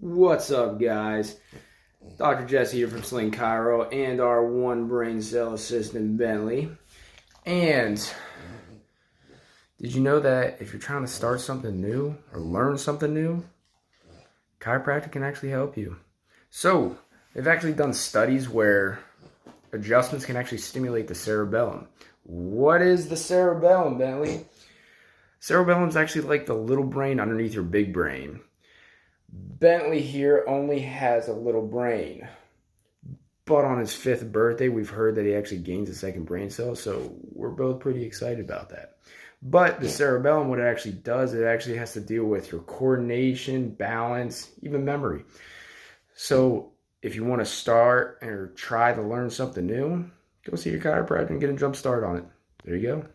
What's up, guys? Dr. Jesse here from Sling Cairo and our one brain cell assistant, Bentley. And did you know that if you're trying to start something new or learn something new, chiropractic can actually help you? So, they've actually done studies where adjustments can actually stimulate the cerebellum. What is the cerebellum, Bentley? Cerebellum is actually like the little brain underneath your big brain. Bentley here only has a little brain. But on his fifth birthday, we've heard that he actually gains a second brain cell, so we're both pretty excited about that. But the cerebellum, what it actually does, it actually has to deal with your coordination, balance, even memory. So if you want to start or try to learn something new, go see your chiropractor and get a jump start on it. There you go.